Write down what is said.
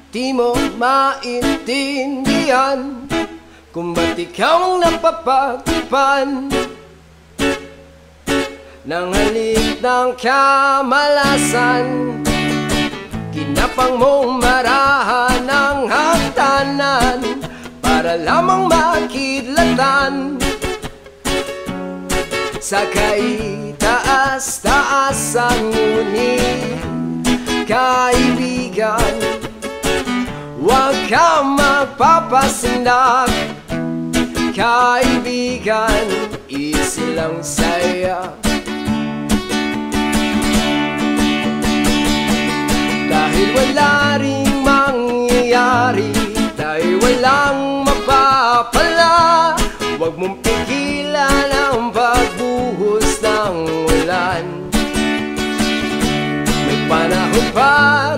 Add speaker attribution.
Speaker 1: Di mo maintindihan kung ba't ikaw ang napapagpan ng halik ng kamalasan. Kinapang mong marahan ng hagdanan para lamang makidlatan sa kaitaas-taasan. Ngunit kaibigan, huwag ka magpapasindak. Kaibigan, easy lang saya. Dahil wala ring mangyayari, dahil walang mapapala, huwag mong pigilan ang pagbuhos ng ulan. May panahon pa